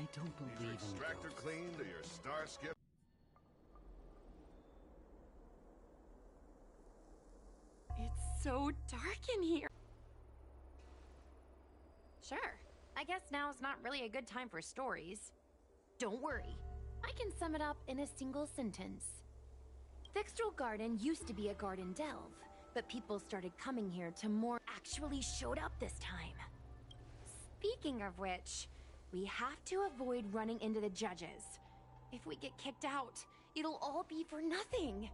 I don't believe in extractor ghosts. clean to your star skip. It's so dark in here. Sure, I guess now's not really a good time for stories. Don't worry, I can sum it up in a single sentence. Thixtral Garden used to be a garden delve, but people started coming here to more actually showed up this time. Speaking of which, we have to avoid running into the judges. If we get kicked out, it'll all be for nothing.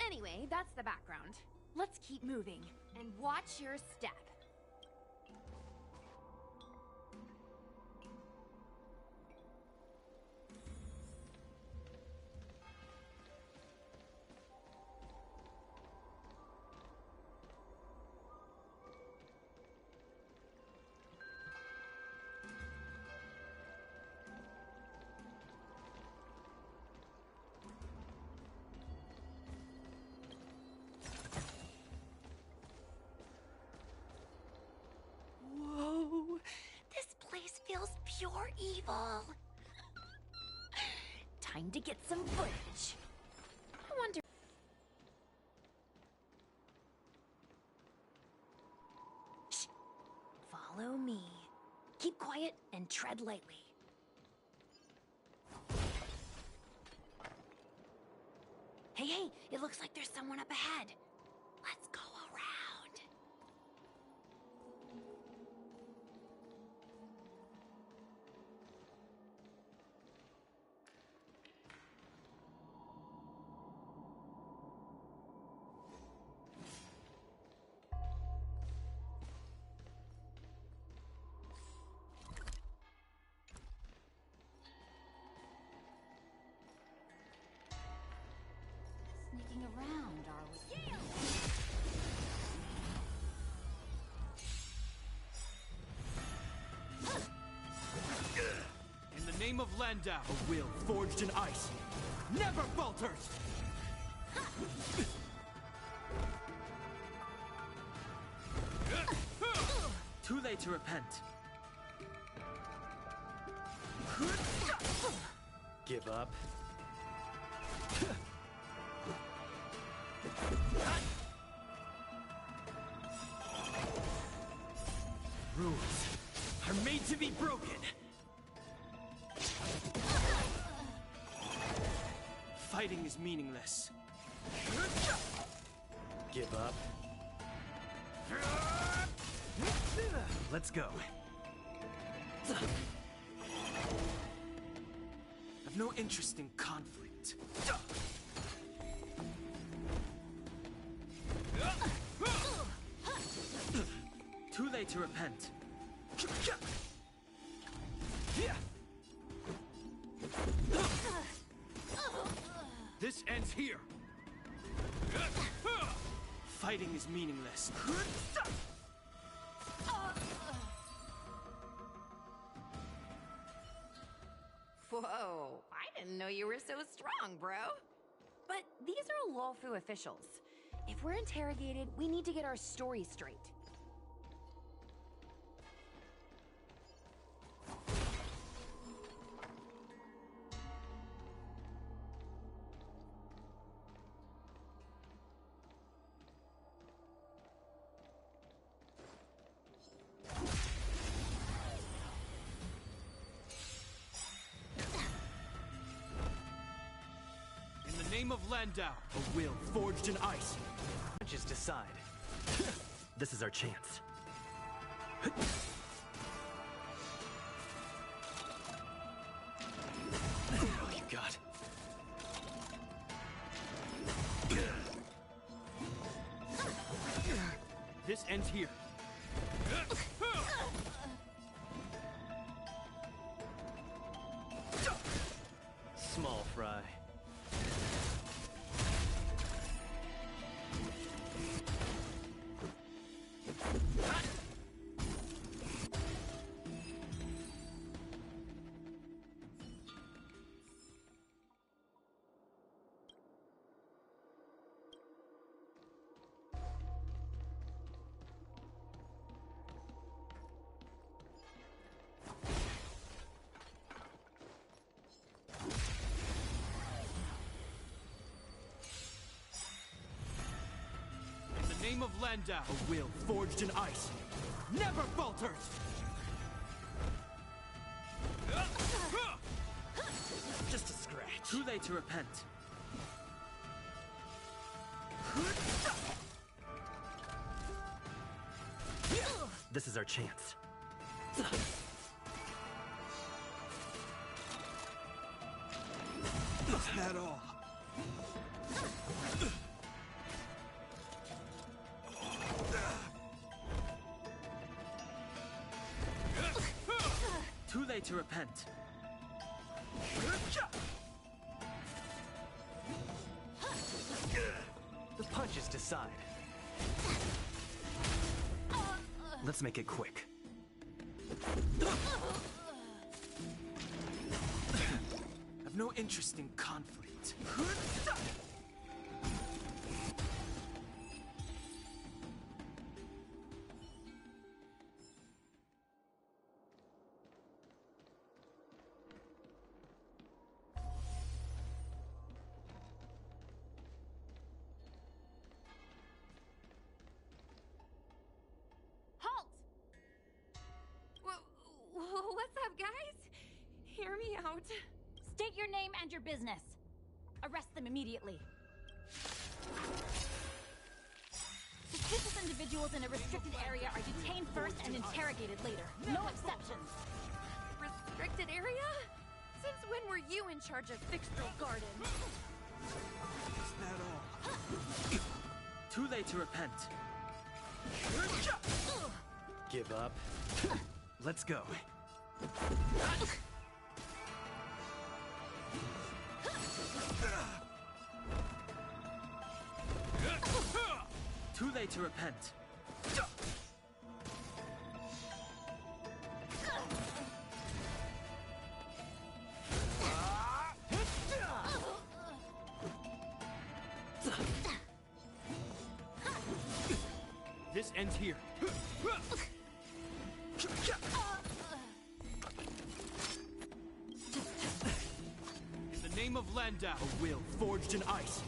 Anyway, that's the background. Let's keep moving, and watch your step. Whoa, this place feels pure evil. Time to get some footage. I wonder... Shh, follow me. Keep quiet and tread lightly. Hey, it looks like there's someone up ahead. Let's go around. Sneaking around, are we? In the name of Landau, a will forged in ice never falters! Too late to repent. Give up. Rules are made to be broken. Fighting is meaningless. Give up. Let's go. I've no interest in conflict. Too late to repent. This ends here. Fighting is meaningless. Whoa, I didn't know you were so strong, bro. But these are Luofu officials. If we're interrogated, we need to get our story straight. In the name of Landau, a will forged in ice. Judges decide. This is our chance. Oh, you got. This ends here. Small fry. of Landau, a will forged in ice, never falters! Just a scratch. Too late to repent. This is our chance. Is that all? Too late to repent. The punches decide. Let's make it quick. I've no interest in conflict. Halt! What's up, guys? Hear me out. State your name and your business. Arrest them immediately. Suspicious individuals in a restricted area are detained first and interrogated later. No exceptions. Restricted area? Since when were you in charge of Fixtral Garden? Is that all? Too late to repent. Give up. Let's go. Too late to repent. This ends here. In the name of Landau, a will forged in ice,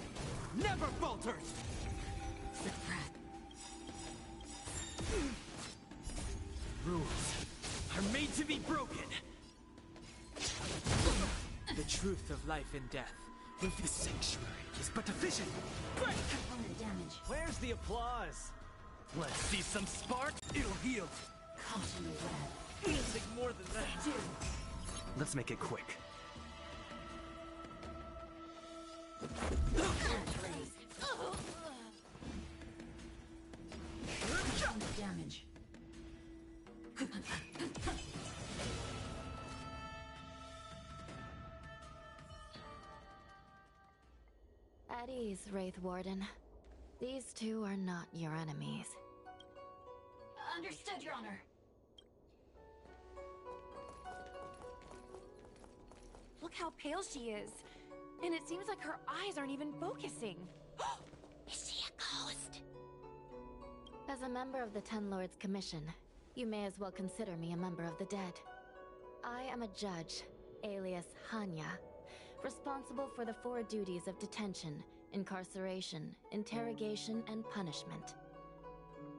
never falters! Rules are made to be broken. The truth of life and death. If this sanctuary is but a vision. Component damage. Where's the applause? Let's see some spark. It'll heal. Caution the web. It'll take more than that. Let's make it quick. Damage. At ease, Wraith Warden. These two are not your enemies. Understood, Your Honor. Look how pale she is. And it seems like her eyes aren't even focusing. Is she a ghost? As a member of the Ten Lords Commission, you may as well consider me a member of the dead. I am a judge, alias Hanya, responsible for the 4 duties of detention, incarceration, interrogation, and punishment.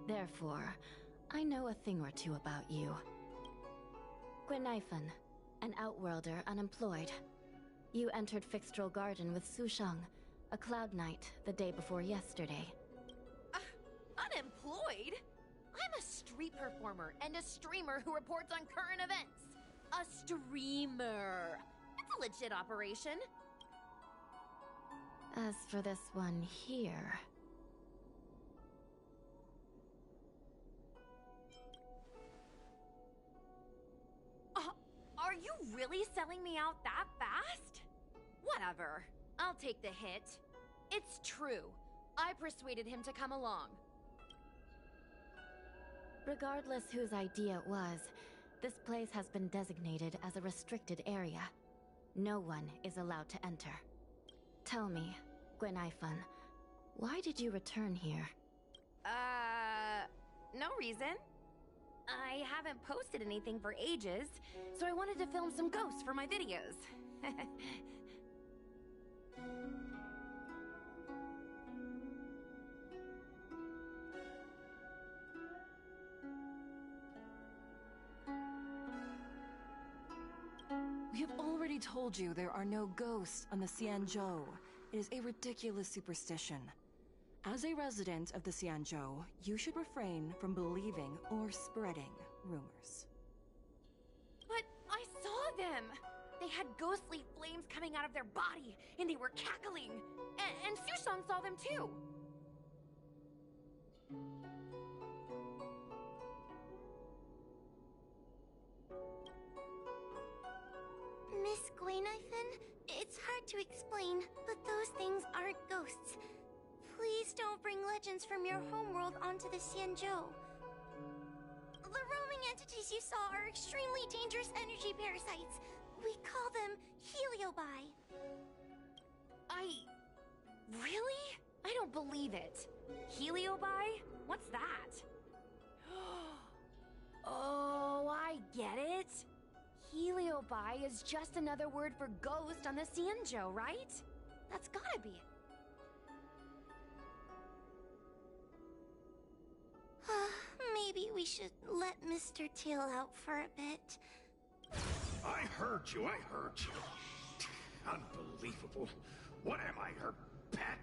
Therefore, I know a thing or two about you. Gwenifan, an outworlder unemployed. You entered Fixtral Garden with Sushang, a Cloud Knight, the day before yesterday. Unemployed? I'm a street performer and a streamer who reports on current events. A streamer. It's a legit operation. As for this one here... Are you really selling me out that fast? Whatever. I'll take the hit. It's true. I persuaded him to come along. Regardless whose idea it was, this place has been designated as a restricted area. No one is allowed to enter. Tell me, Gwenifan, why did you return here? No reason. I haven't posted anything for ages, so I wanted to film some ghosts for my videos. have already told you there are no ghosts on the Xianzhou. It is a ridiculous superstition. As a resident of the Xianzhou, you should refrain from believing or spreading rumors. But I saw them! They had ghostly flames coming out of their body, and they were cackling! And Sushang saw them too! Miss Gwaynifin, it's hard to explain, but those things aren't ghosts. Please don't bring legends from your homeworld onto the Xianzhou. The roaming entities you saw are extremely dangerous energy parasites. We call them heliobi. Really? I don't believe it. Heliobi? What's that? Oh, I get it. Heliobi is just another word for ghost on the Xianzhou, right? That's gotta be it. Maybe we should let Mr. Tail out for a bit. I heard you. Unbelievable. What am I, her pet?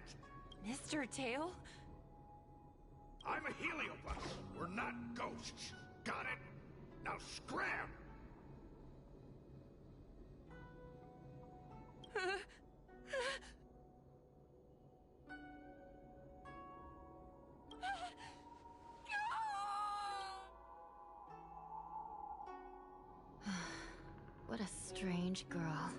Mr. Tail? I'm a heliobus. We're not ghosts. Got it? Now scram! What a strange girl.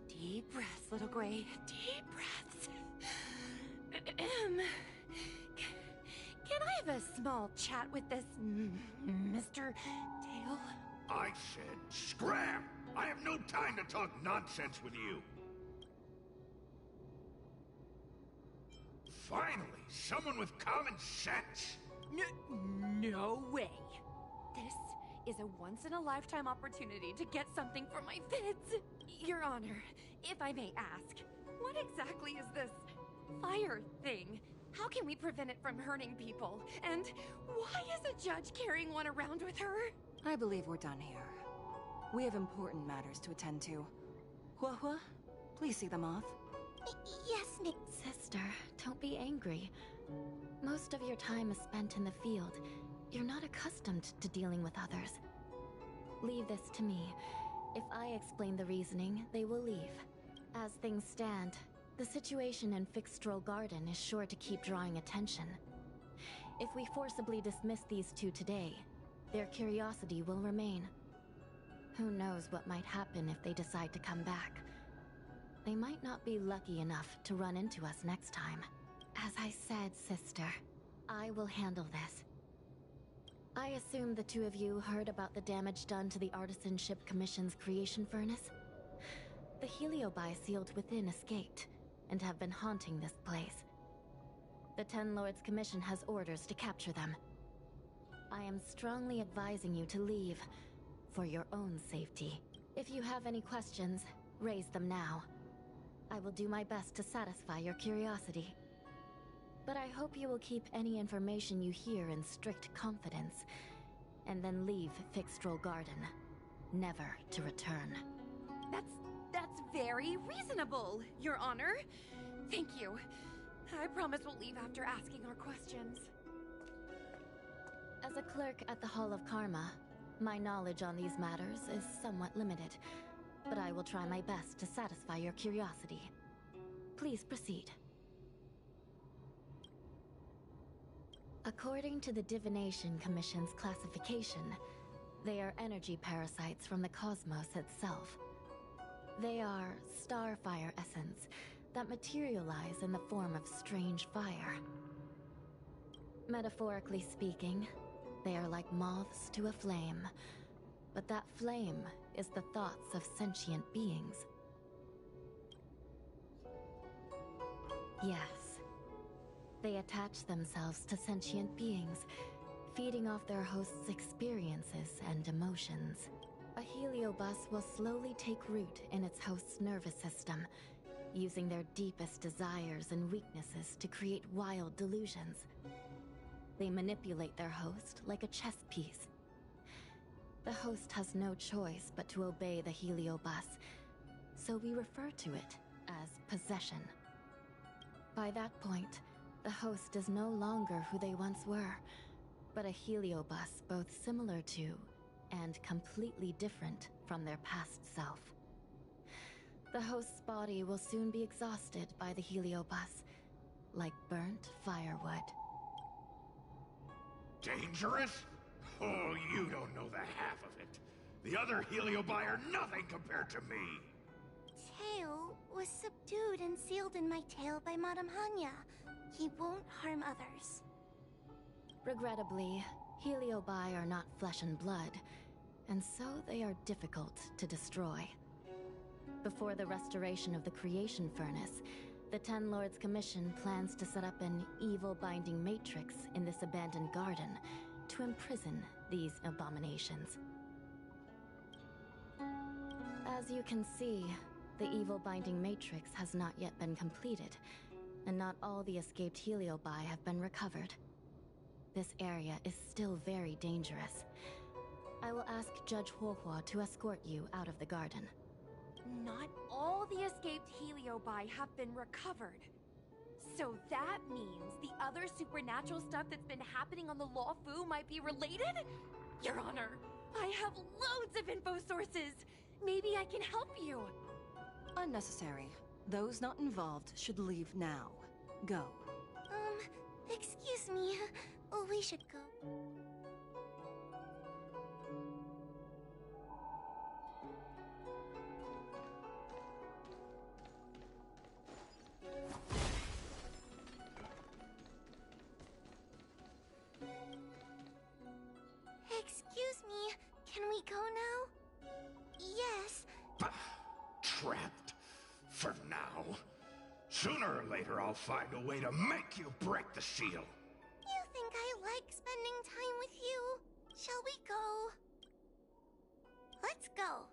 Deep breaths, little Gray. Deep breaths. Can I have a small chat with this Mr. Tail? I said scram! I have no time to talk nonsense with you. Finally, someone with common sense. No way. This is a once-in-a-lifetime opportunity to get something for my vids. Your Honor, if I may ask, what exactly is this fire thing? How can we prevent it from hurting people? And why is a judge carrying one around with her? I believe we're done here. We have important matters to attend to. Hua, please see them off. Yes, Nick. Sister, don't be angry. Most of your time is spent in the field. You're not accustomed to dealing with others. Leave this to me. If I explain the reasoning, they will leave. As things stand, the situation in Fixstral Garden is sure to keep drawing attention. If we forcibly dismiss these two today, their curiosity will remain. Who knows what might happen if they decide to come back. They might not be lucky enough to run into us next time. As I said, sister, I will handle this. I assume the two of you heard about the damage done to the Artisanship Commission's creation furnace? The heliobi sealed within escaped, and have been haunting this place. The Ten Lords Commission has orders to capture them. I am strongly advising you to leave, for your own safety. If you have any questions, raise them now. I will do my best to satisfy your curiosity. But I hope you will keep any information you hear in strict confidence, and then leave Fixstral Garden, never to return. That's very reasonable, Your Honor. Thank you. I promise we'll leave after asking our questions. As a clerk at the Hall of Karma, my knowledge on these matters is somewhat limited, but I will try my best to satisfy your curiosity. Please proceed. According to the Divination Commission's classification, they are energy parasites from the cosmos itself. They are starfire essence that materialize in the form of strange fire. Metaphorically speaking, they are like moths to a flame, but that flame is the thoughts of sentient beings. Yes. They attach themselves to sentient beings, feeding off their host's experiences and emotions. A heliobus will slowly take root in its host's nervous system, using their deepest desires and weaknesses to create wild delusions. They manipulate their host like a chess piece. The The host has no choice but to obey the heliobus, so we refer to it as possession. By that point, the host is no longer who they once were, but a heliobus both similar to and completely different from their past self. The host's body will soon be exhausted by the heliobus, like burnt firewood. Dangerous? Oh, you don't know the half of it. The other heliobi are nothing compared to me. Tail was subdued and sealed in my tail by Madame Hanya. He won't harm others. Regrettably, heliobi are not flesh and blood, and so they are difficult to destroy. Before the restoration of the creation furnace, the Ten Lords Commission plans to set up an evil binding matrix in this abandoned garden to imprison these abominations. As you can see, the evil binding matrix has not yet been completed, and not all the escaped heliobi have been recovered. This area is still very dangerous. I will ask Judge Huohua to escort you out of the garden. Not all the escaped heliobi have been recovered. So that means the other supernatural stuff that's been happening on the Lawfu might be related? Your Honor, I have loads of info sources. Maybe I can help you. Unnecessary. Those not involved should leave now. Go. Excuse me. We should go. Excuse me, can we go now? Yes. Trapped. For now. Sooner or later I'll find a way to make you break the seal. You think I like spending time with you? Shall we go? Let's go.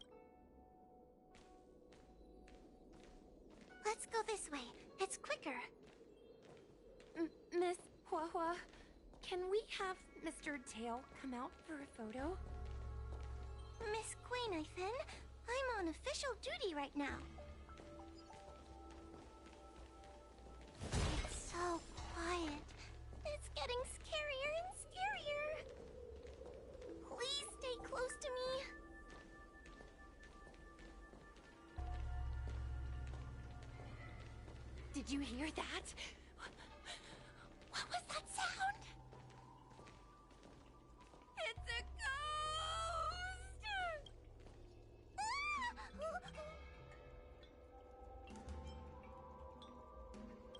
Let's go this way. It's quicker. Miss Huohua, can we have Mr. Tail come out for a photo? Miss Guinevere, I'm on official duty right now. It's so quiet. It's getting scarier and scarier. Please stay close to me. Did you hear that? What was that sound? It's a ghost!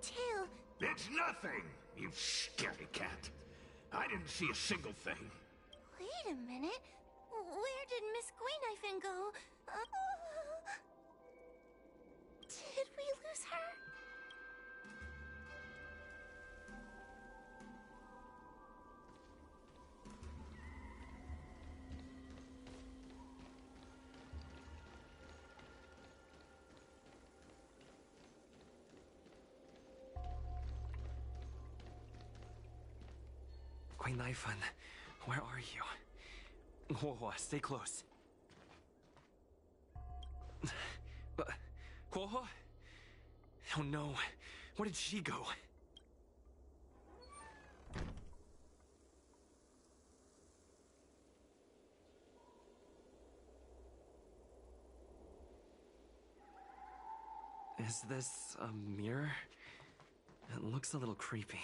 Tail. It's nothing, you scaredy cat. I didn't see a single thing. Wait a minute. Where did Miss Guinevere go? Did we lose her? Guinevere, where are you? Huohua, stay close. Huohua? Oh no, where did she go? Is this a mirror? It looks a little creepy.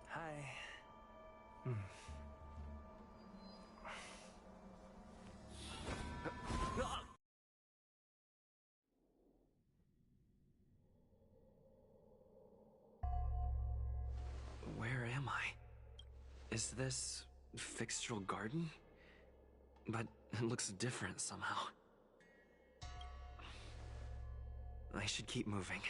Hi. Where am I? Is this Fixtral Garden? But it looks different somehow. I should keep moving.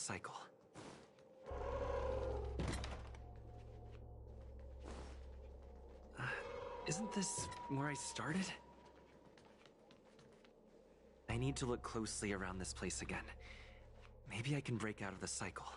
cycle. Isn't this where I started? I need to look closely around this place again. Maybe I can break out of the cycle.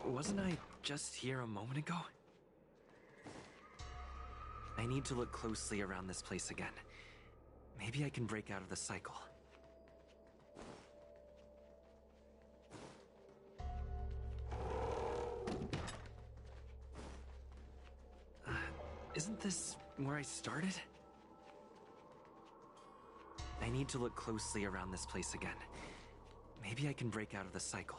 Wasn't I just here a moment ago? I need to look closely around this place again. Maybe I can break out of the cycle. Isn't this where I started? I need to look closely around this place again. Maybe I can break out of the cycle.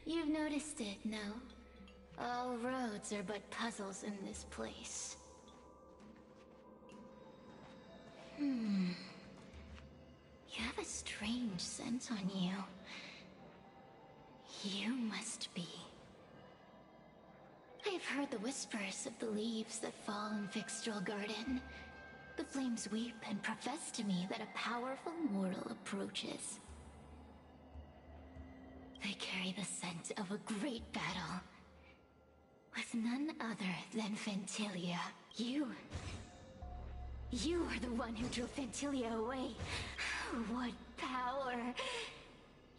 You've noticed it, no? All roads are but puzzles in this place. You have a strange scent on you. You must be. I have heard the whispers of the leaves that fall in Fixtral Garden. The flames weep and profess to me that a powerful mortal approaches. They carry the scent of a great battle, with none other than Fentilia. You are the one who drove Fentilia away. What power!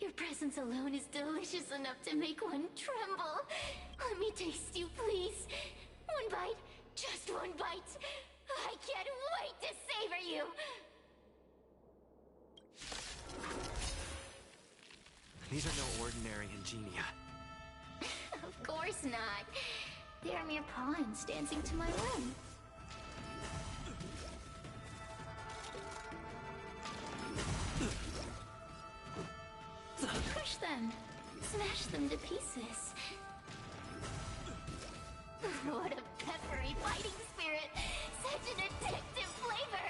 Your presence alone is delicious enough to make one tremble. Let me taste you, please. One bite, just one bite. I can't wait to savor you! These are no ordinary ingenia. Of course not. They are mere pawns dancing to my whim. Crush them. Smash them to pieces. What a peppery fighting spirit! Such an addictive flavor!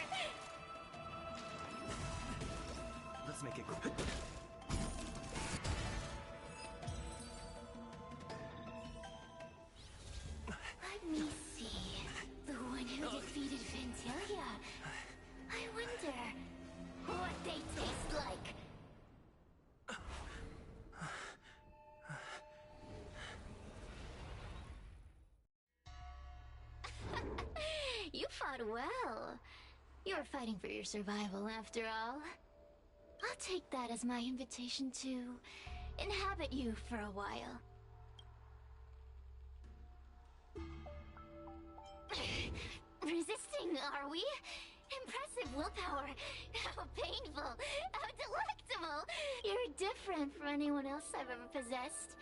Let's make it quick. Let me see. The one who defeated Fentilia. I wonder what they taste like. You fought well. You were fighting for your survival, after all. I'll take that as my invitation to inhabit you for a while. Resisting, are we? Impressive willpower. How painful. How delectable. You're different from anyone else I've ever possessed.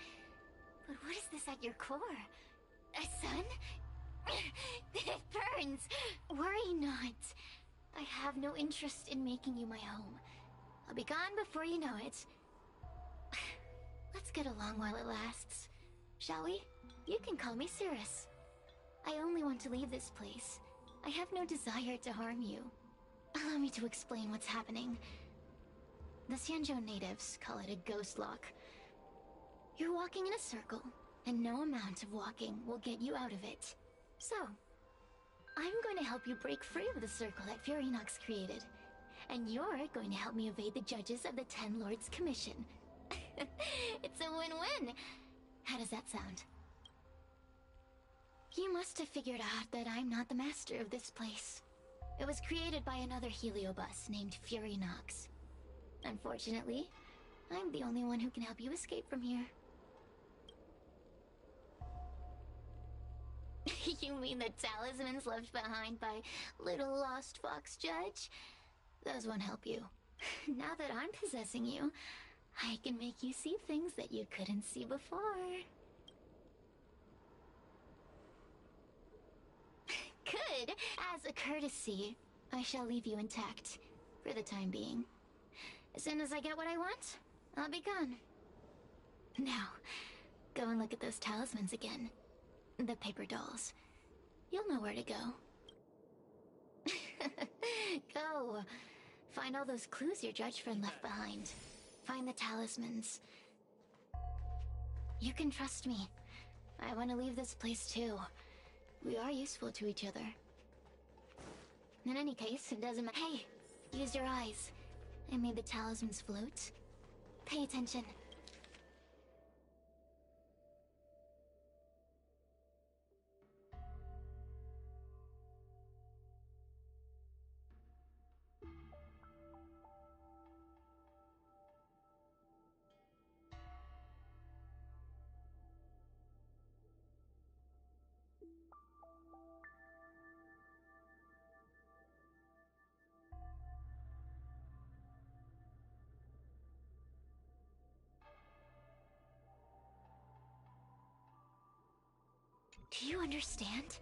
But what is this at your core? A sun? It burns. Worry not. I have no interest in making you my home. I'll be gone before you know it. Let's get along while it lasts, shall we? You can call me Cirrus. I only want to leave this place. I have no desire to harm you. Allow me to explain what's happening. The Xianzhou natives call it a ghost lock. You're walking in a circle, and no amount of walking will get you out of it. So, I'm going to help you break free of the circle that Furinox created. And you're going to help me evade the judges of the Ten Lords Commission. It's a win-win. How does that sound? You must have figured out that I'm not the master of this place. It was created by another Heliobus named Furinox. Unfortunately, I'm the only one who can help you escape from here. You mean the talismans left behind by little lost fox judge? Those won't help you. Now that I'm possessing you, I can make you see things that you couldn't see before. Good! As a courtesy, I shall leave you intact, for the time being. As soon as I get what I want, I'll be gone. Now, go and look at those talismans again. The paper dolls. You'll know where to go. Go! Find all those clues your judge friend left behind. Find the talismans. You can trust me. I want to leave this place too. We are useful to each other. In any case, it doesn't matter. Hey! Use your eyes. I made the talismans float. Pay attention. Do you understand?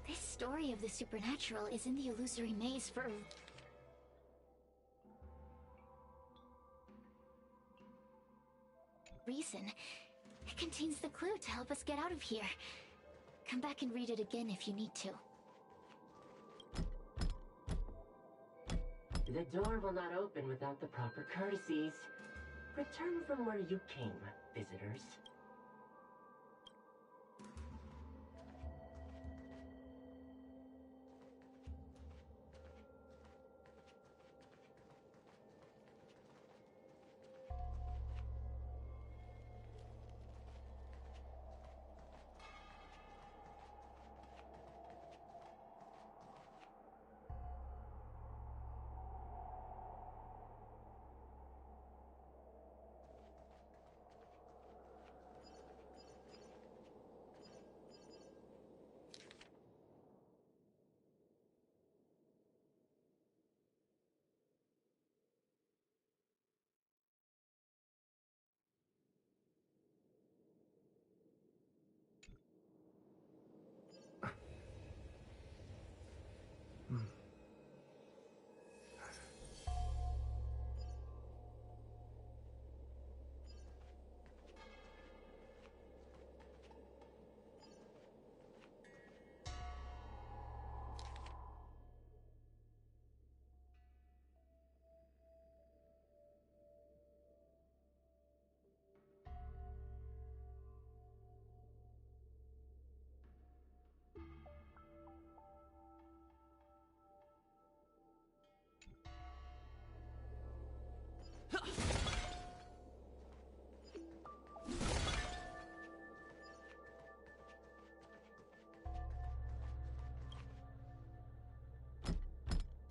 This story of the supernatural is in the illusory maze for... reason. It contains the clue to help us get out of here. Come back and read it again if you need to. The door will not open without the proper courtesies. Return from where you came, visitors.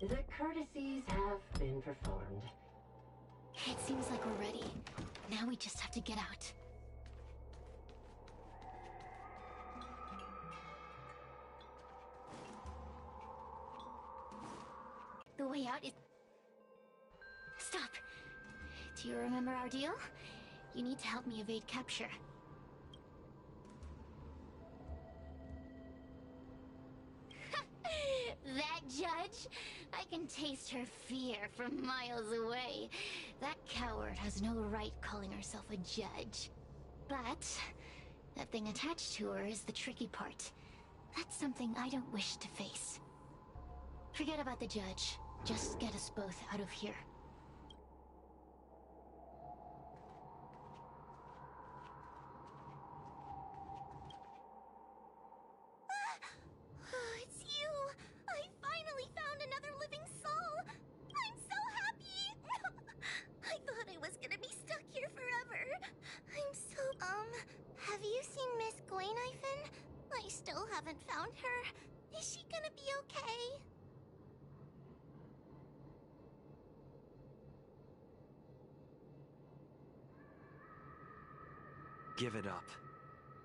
The courtesies have been performed. It seems like we're ready. Now we just have to get out. The way out is... Stop! Do you remember our deal? You need to help me evade capture. That judge? I can taste her fear from miles away. That coward has no right calling herself a judge. But that thing attached to her is the tricky part. That's something I don't wish to face. Forget about the judge. Just get us both out of here. It's you! I finally found another living soul! I'm so happy! I thought I was gonna be stuck here forever. I'm so... have you seen Miss Gwaynifin? I still haven't found her. Is she gonna be okay? Give it up.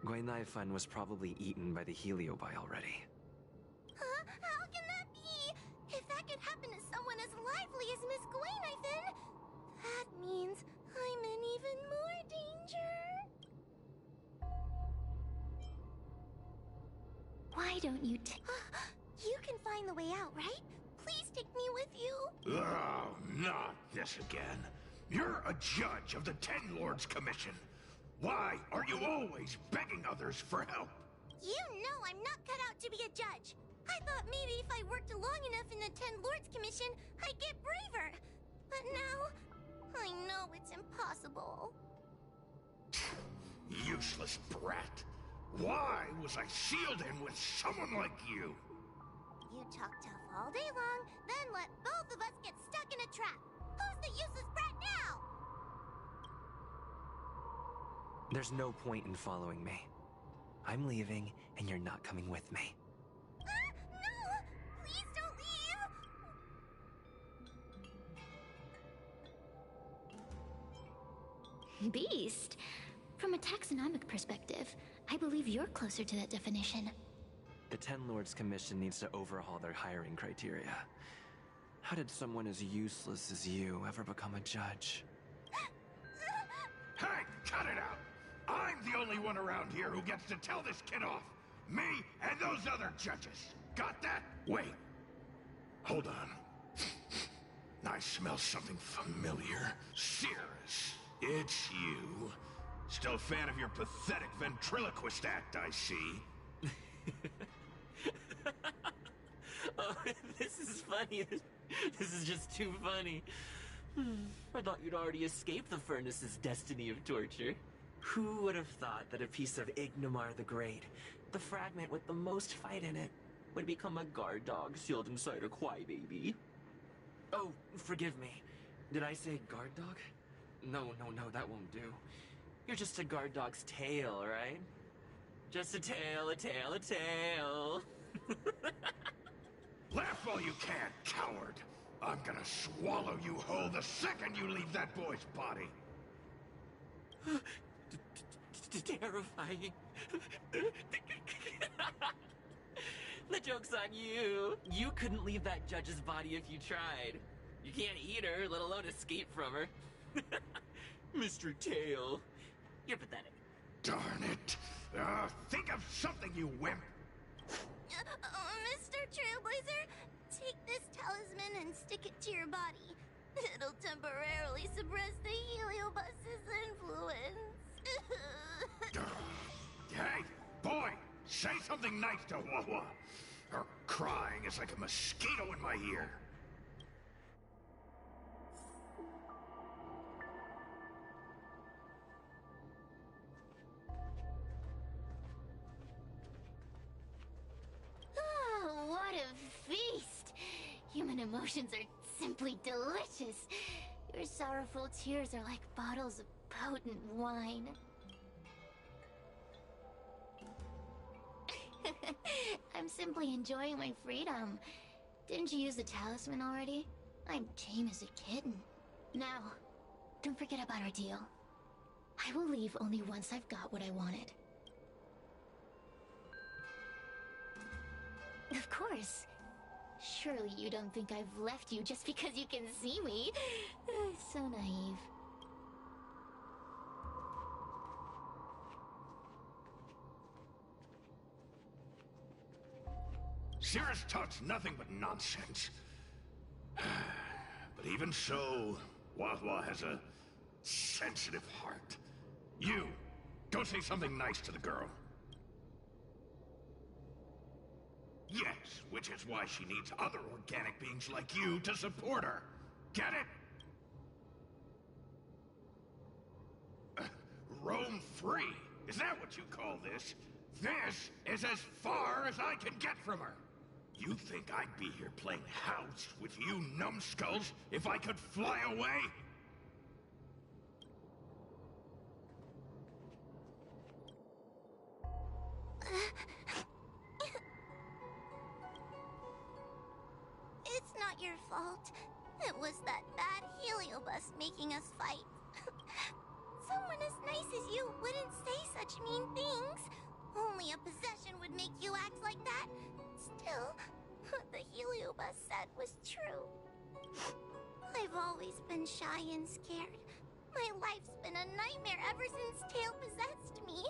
Gwaynifin was probably eaten by the Heliobi already. Huh? How can that be? If that could happen to someone as light lively as Miss Gwainifin. That means I'm in even more danger. Why don't you You can find the way out, right? Please take me with you. Oh, not this again. You're a judge of the Ten Lords Commission. Why are you always begging others for help? You know I'm not cut out to be a judge. I thought maybe if I worked long enough in the Ten Lords Commission, I'd get braver. But now, I know it's impossible. Useless brat. Why was I sealed in with someone like you? You talk tough all day long, then let both of us get stuck in a trap. Who's the useless brat now? There's no point in following me. I'm leaving, and you're not coming with me. No! Please don't leave! Beast? From a taxonomic perspective, I believe you're closer to that definition. The Ten Lords Commission needs to overhaul their hiring criteria. How did someone as useless as you ever become a judge? Hey, cut it out! I'm the only one around here who gets to tell this kid off. Me and those other judges. Got that? Wait. Hold on. I smell something familiar. Cirrus, it's you. Still a fan of your pathetic ventriloquist act, I see. Oh, this is funny. This is just too funny. I thought you'd already escaped the furnace's destiny of torture. Who would have thought that a piece of Ignomar the Great, the fragment with the most fight in it, would become a guard dog sealed inside a crybaby? Oh, forgive me. Did I say guard dog? No, that won't do. You're just a guard dog's tail, right? Just a tail, a tail, a tail. Laugh all you can, coward. I'm gonna swallow you whole the second you leave that boy's body. Terrifying. The joke's on you. You couldn't leave that judge's body if you tried. You can't eat her, let alone escape from her. Mr. Tail, you're pathetic. Darn it. Think of something, you wimp. Mr. Trailblazer, take this talisman and stick it to your body. It'll temporarily suppress the Heliobus's influence. Hey, boy, say something nice to Wawa. Her crying is like a mosquito in my ear. Oh, what a feast! Human emotions are simply delicious. Your sorrowful tears are like bottles of potent wine. I'm simply enjoying my freedom. Didn't you use the talisman already? I'm tame as a kitten. Now, don't forget about our deal. I will leave only once I've got what I wanted. Of course. Surely you don't think I've left you just because you can see me. So naive. Cirrus talks nothing but nonsense. But even so, Wawa has a sensitive heart. You, go say something nice to the girl. Yes, which is why she needs other organic beings like you to support her. Get it? Roam free. Is that what you call this? This is as far as I can get from her. You think I'd be here playing house with you numbskulls if I could fly away? It's not your fault. It was that bad Heliobus making us fight. Someone as nice as you wouldn't say such mean things. Only a possession would make you act like that. Still, what the Heliobus said was true. been shy and scared. My life's been a nightmare ever since Tail possessed me.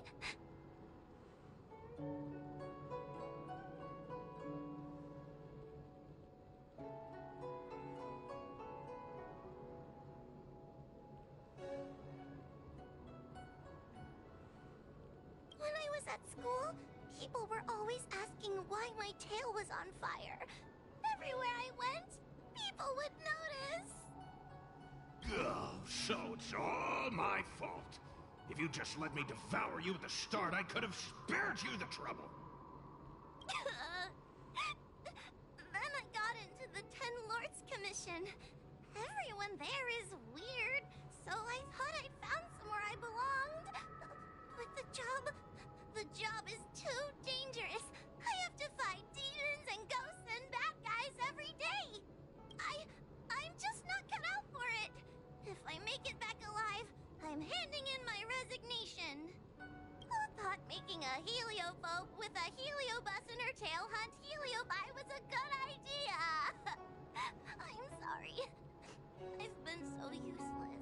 When I was at school, people were always asking why my tail was on fire. Everywhere I went, people would notice. Oh, so it's all my fault. If you just let me devour you at the start, I could have spared you the trouble. Then I got into the Ten Lords Commission. Everyone there is weird, so I thought I'd found somewhere I belonged. But the job is too dangerous. I have to fight demons and ghosts and bad guys every day. I'm just not cut out for it. If I make it back alive, I'm handing in my resignation. Who thought making a heliophobe with a heliobus in her tail hunt heliobi was a good idea? I'm sorry. I've been so useless.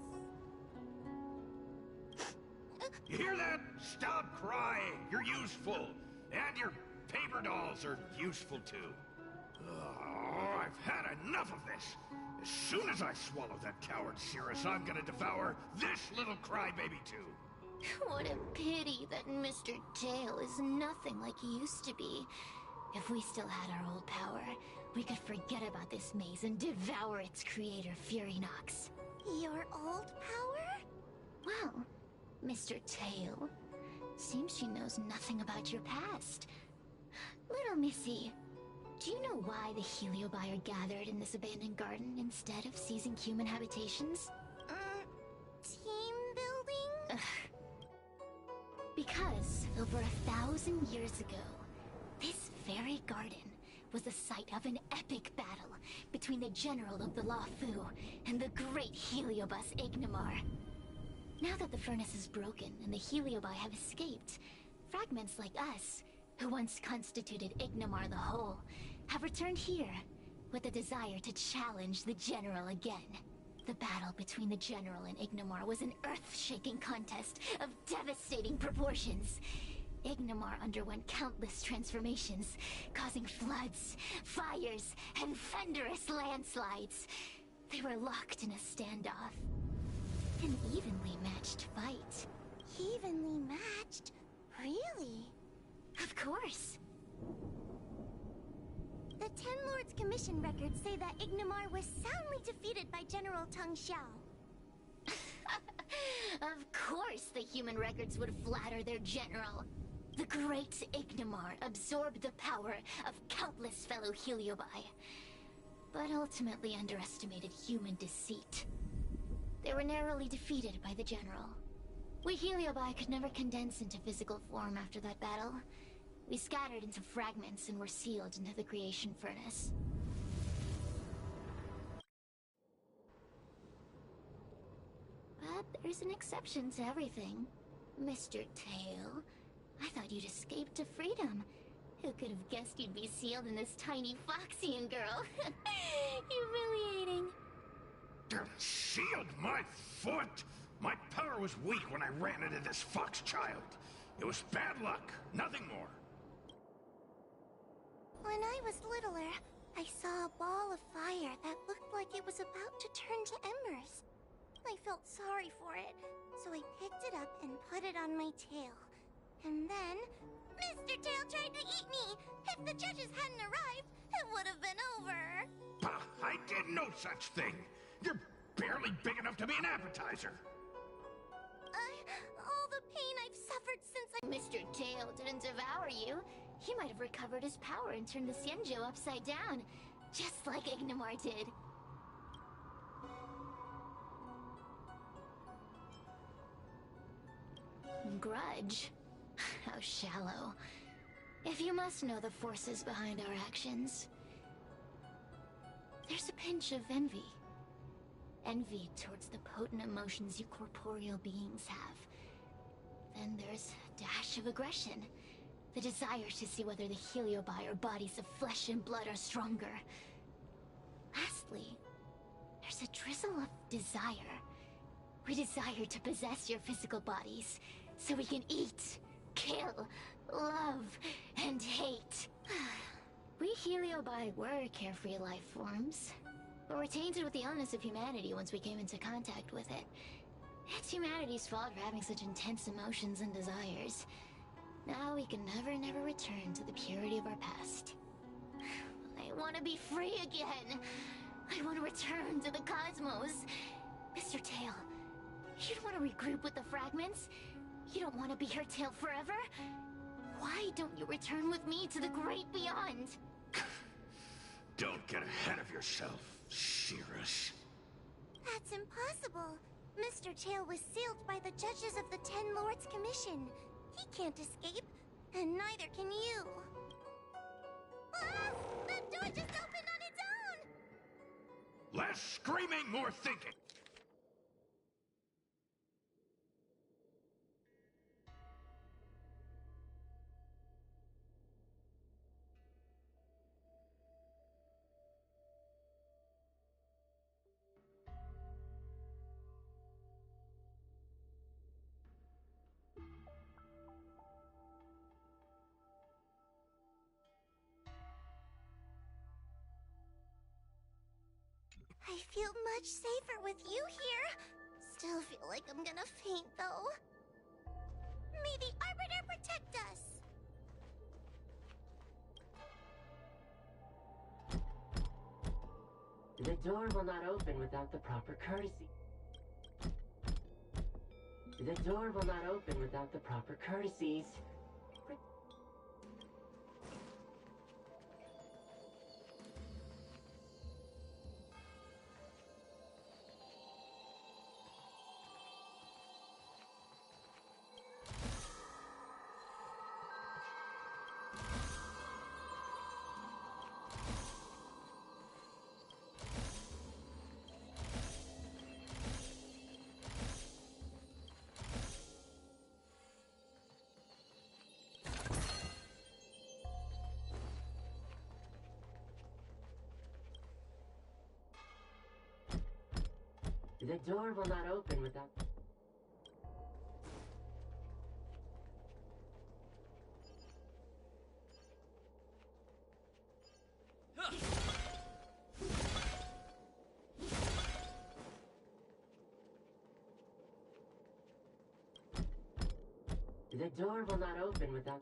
You hear that? Stop crying. You're useful. And your paper dolls are useful too. Oh, I've had enough of this. As soon as I swallow that coward Cirrus, I'm gonna devour this little crybaby too. What a pity that Mr. Tail is nothing like he used to be. If we still had our old power, we could forget about this maze and devour its creator, Furynox. Your old power? Well, Mr. Tail, seems she knows nothing about your past. Little Missy, do you know why the heliobi are gathered in this abandoned garden instead of seizing human habitations? Team building? Because over 1,000 years ago, this very garden was the site of an epic battle between the general of the Luofu and the great heliobus Ignimar. Now that the furnace is broken and the heliobi have escaped, fragments like us, who once constituted Ignimar the Whole, have returned here with a desire to challenge the general again. The battle between the general and Ignimar was an earth-shaking contest of devastating proportions. Ignimar underwent countless transformations, causing floods, fires, and thunderous landslides. They were locked in a standoff. An evenly matched fight. Evenly matched? Really? Of course. The Ten Lords Commission records say that Ignimar was soundly defeated by General Teng Xiao. Of course the human records would flatter their general. The great Ignimar absorbed the power of countless fellow heliobi, but ultimately underestimated human deceit. They were narrowly defeated by the general. We heliobi could never condense into physical form after that battle. We scattered into fragments and were sealed into the creation furnace. But there's an exception to everything. Mr. Tail, I thought you'd escaped to freedom. Who could have guessed you'd be sealed in this tiny Foxian girl? Humiliating. Sealed my foot? My power was weak when I ran into this fox child. It was bad luck, nothing more. When I was littler, I saw a ball of fire that looked like it was about to turn to embers. I felt sorry for it, so I picked it up and put it on my tail. And then, Mr. Tail tried to eat me! If the judges hadn't arrived, it would have been over! Bah, I did no such thing! You're barely big enough to be an appetizer! All the pain I've suffered since Mr. Tail didn't devour you. He might have recovered his power and turned the Xianzhou upside down, just like Ignimar did. Grudge? How shallow. If you must know the forces behind our actions, there's a pinch of envy. Envy towards the potent emotions you corporeal beings have. Then there's a dash of aggression. The desire to see whether the heliobi or bodies of flesh and blood are stronger. Lastly, There's a drizzle of desire. We desire to possess your physical bodies, so we can eat, kill, love, and hate. We Heliobi were carefree life forms, but were tainted with the illness of humanity once we came into contact with it. It's humanity's fault for having such intense emotions and desires. Now we can never return to the purity of our past. I want to be free again. I want to return to the cosmos. Mr. Tail, you don't want to regroup with the fragments? You don't want to be here, Tail, forever? Why don't you return with me to the great beyond? Don't get ahead of yourself, Cirrus. That's impossible. Mr. Tail was sealed by the judges of the Ten Lords Commission. He can't escape, and neither can you. Ah! That door just opened on its own! Less screaming, more thinking. I feel much safer with you here. Still feel like I'm gonna faint, though. May the Arbiter protect us! The door will not open without the proper courtesy. The door will not open without the proper courtesies. The door will not open without... The door will not open without...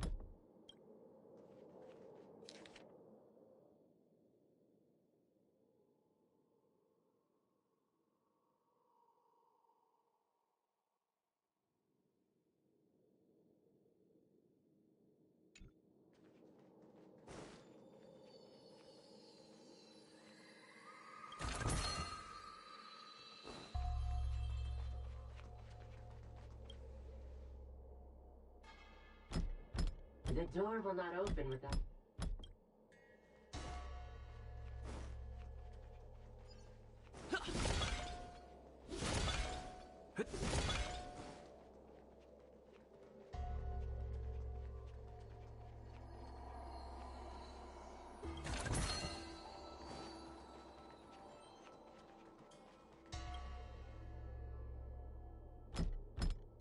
The door will not open without...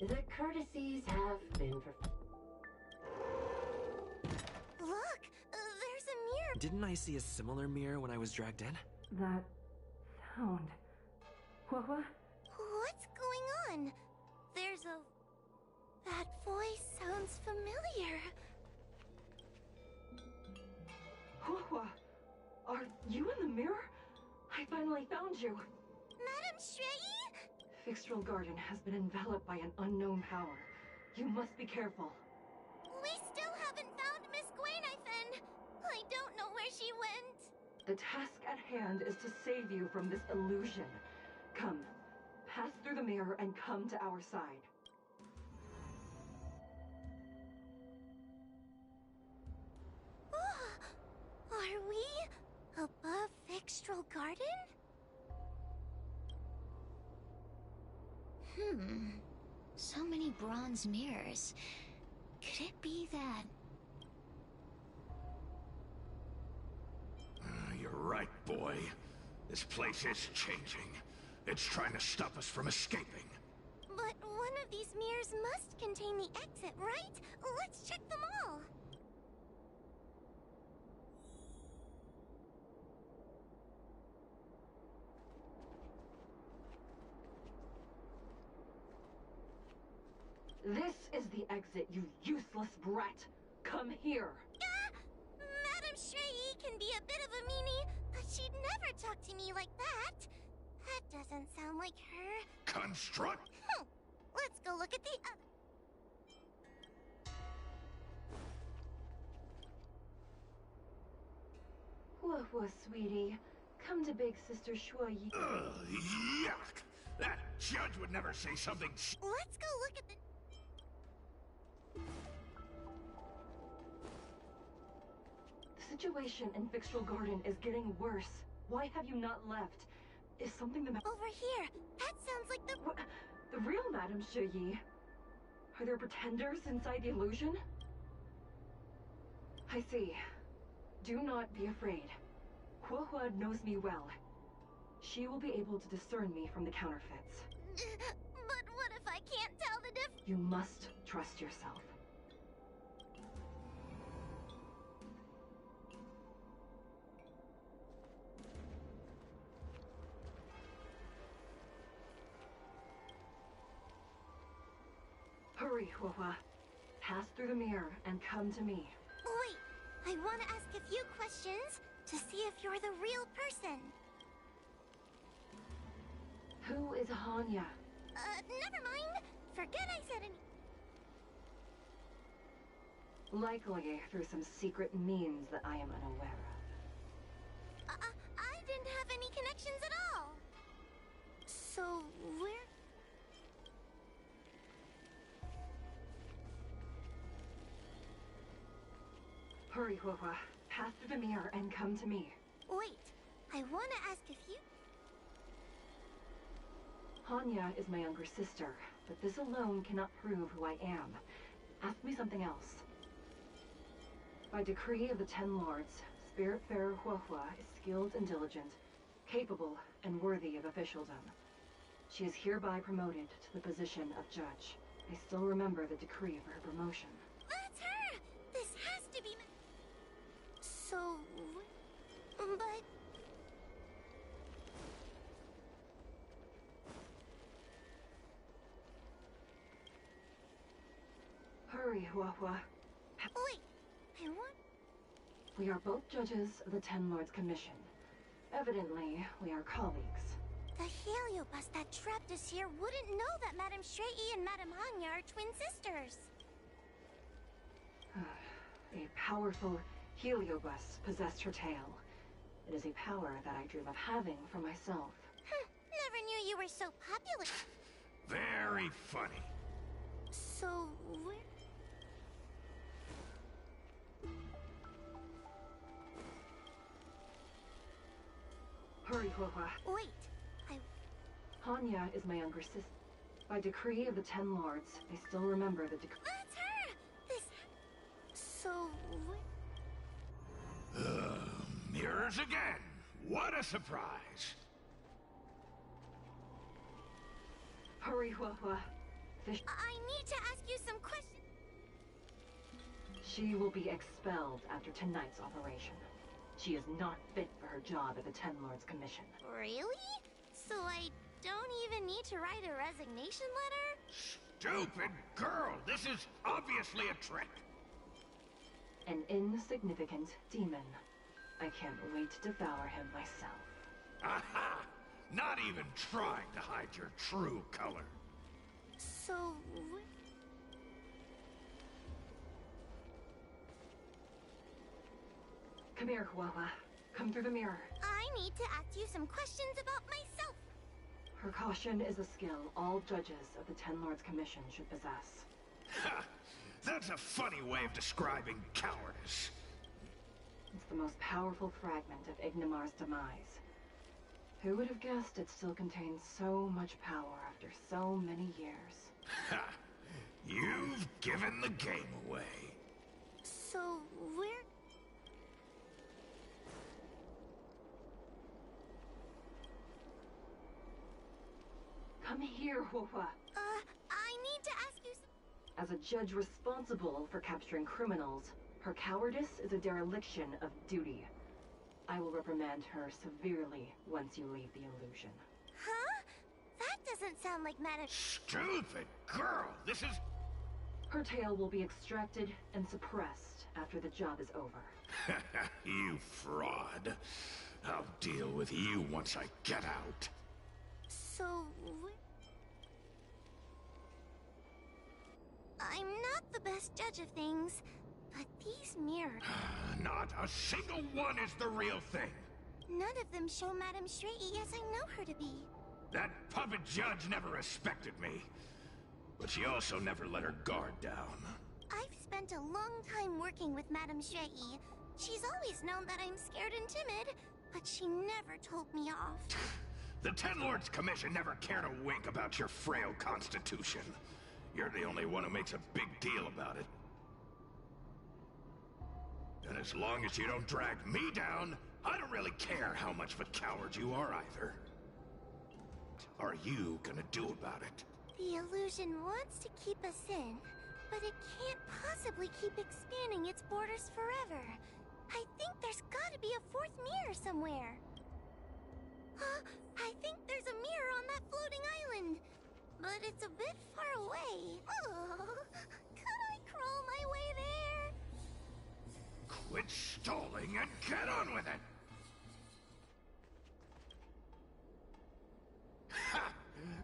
The courtesies have been performed. Look! There's a mirror! Didn't I see a similar mirror when I was dragged in? That sound. What? What's going on? There's a... That voice sounds familiar. What? Are you in the mirror? I finally found you. Madam Shrey? Fixtral Garden has been enveloped by an unknown power. You must be careful. We still haven't found Miss Gwainifin. I don't know where she went. The task at hand is to save you from this illusion. Come, pass through the mirror and come to our side. Are we above Fixtral Garden? So many bronze mirrors. Could it be that... You're right, boy. This place is changing. It's trying to stop us from escaping. But one of these mirrors must contain the exit, right? Let's check them all. This is the exit, you useless brat. Come here. Madame Shrey can be a bit of a meanie, but she'd never talk to me like that. That doesn't sound like her. Construct? Let's go look at the other. Whoa, sweetie. Come to Big Sister Shuoyi. Ugh, yuck! That judge would never say something. Let's go look at the... The situation in Fixtral Garden is getting worse. Why have you not left? Is something the matter? Over here. That sounds like the... What? The real Madame Shuoyi? Are there pretenders inside the illusion? I see. Do not be afraid. Huohua knows me well. She will be able to discern me from the counterfeits. But what if I can't tell the difference? You must trust yourself. Hurry, Huohua. Pass through the mirror and come to me. Wait, I want to ask a few questions to see if you're the real person. Who is Hanya? Never mind. Forget I said any... Likely through some secret means that I am unaware of. I didn't have any connections at all. So, where... Hurry, Huohua. Pass through the mirror and come to me. Wait, I want to ask if you... Hanya is my younger sister, but this alone cannot prove who I am. Ask me something else. By decree of the Ten Lords, Spiritfarer Huohua is skilled and diligent, capable and worthy of officialdom. She is hereby promoted to the position of judge. I still remember the decree for her promotion. That's her! This has to be... So... But... Hurry, Huohua. Wait, I want... We are both judges of the Ten Lords Commission. Evidently, we are colleagues. The heliobus that trapped us here wouldn't know that Madame Shrey and Madame Hanya are twin sisters. A powerful heliobus possessed her tail. It is a power that I dream of having for myself. Never knew you were so popular. Very funny. So, where... Hurry, Huohua. Wait, Hanya is my younger sister. By decree of the Ten Lords, I still remember the decree. That's her! This... So... Mirrors again. What a surprise. Hurry, Huohua. Fish... I need to ask you some questions. She will be expelled after tonight's operation. She is not fit for her job at the Ten Lords Commission. Really? So I don't even need to write a resignation letter? Stupid girl! This is obviously a trick! An insignificant demon. I can't wait to devour him myself. Aha! Not even trying to hide your true color. So... Come here, Huohua. Come through the mirror. I need to ask you some questions about myself. Her caution is a skill all judges of the Ten Lords Commission should possess. Ha! That's a funny way of describing cowardice. It's the most powerful fragment of Ignimar's demise. Who would have guessed it still contains so much power after so many years? Ha! You've given the game away. So, where... here, Huohua. I need to ask you As a judge responsible for capturing criminals, her cowardice is a dereliction of duty. I will reprimand her severely once you leave the illusion. Huh? That doesn't sound like Madam... Stupid girl! This is... Her tail will be extracted and suppressed after the job is over. You fraud. I'll deal with you once I get out. So... I'm not the best judge of things, but these mirrors... Not a single one is the real thing. None of them show Madame Shrey as I know her to be. That puppet judge never respected me. But she also never let her guard down. I've spent a long time working with Madame Shrey. She's always known that I'm scared and timid, but she never told me off. The Ten Lords Commission never cared a wink about your frail constitution. You're the only one who makes a big deal about it. And as long as you don't drag me down, I don't really care how much of a coward you are either. What are you gonna do about it? The illusion wants to keep us in, but it can't possibly keep expanding its borders forever. I think there's gotta be a fourth mirror somewhere. I think there's a mirror on that floating island, but it's a bit far away. Could I crawl my way there? Quit stalling and get on with it! Ha!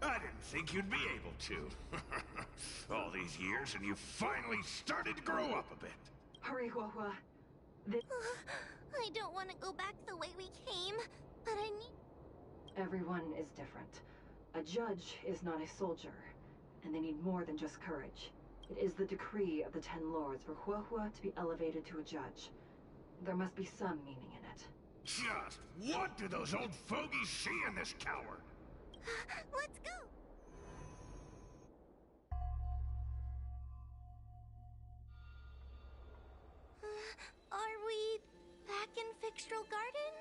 I didn't think you'd be able to. All these years and you finally started to grow up a bit. Hurry, Huohua. I don't want to go back the way we came, but I need... Everyone is different. A judge is not a soldier, and they need more than just courage. It is the decree of the Ten Lords for Huohua to be elevated to a judge. There must be some meaning in it. Just what do those old fogies see in this coward? Let's go! Are we back in Fixtral Garden?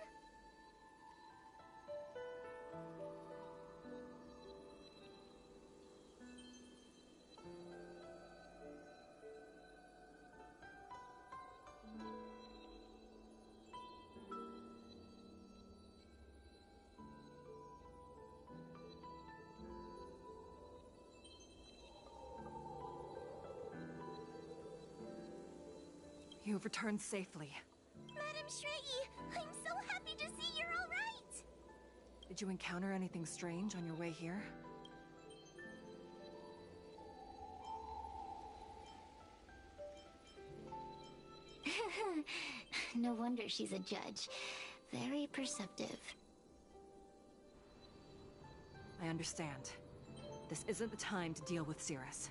You've returned safely. Madame Shrey, I'm so happy to see you're all right! Did you encounter anything strange on your way here? No wonder she's a judge. Very perceptive. I understand. This isn't the time to deal with Cirrus.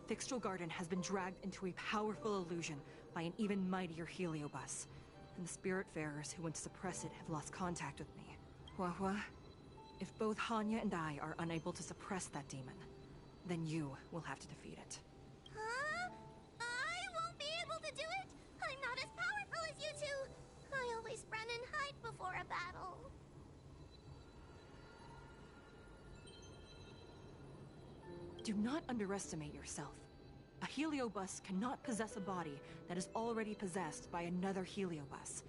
Fixtral Garden has been dragged into a powerful illusion by an even mightier heliobus, and the Spiritfarers who went to suppress it have lost contact with me. Huohua, if both Hanya and I are unable to suppress that demon, then you will have to defeat it. Huh? I won't be able to do it! I'm not as powerful as you two! I always run and hide before a battle. Do not underestimate yourself. A heliobus cannot possess a body that is already possessed by another heliobus.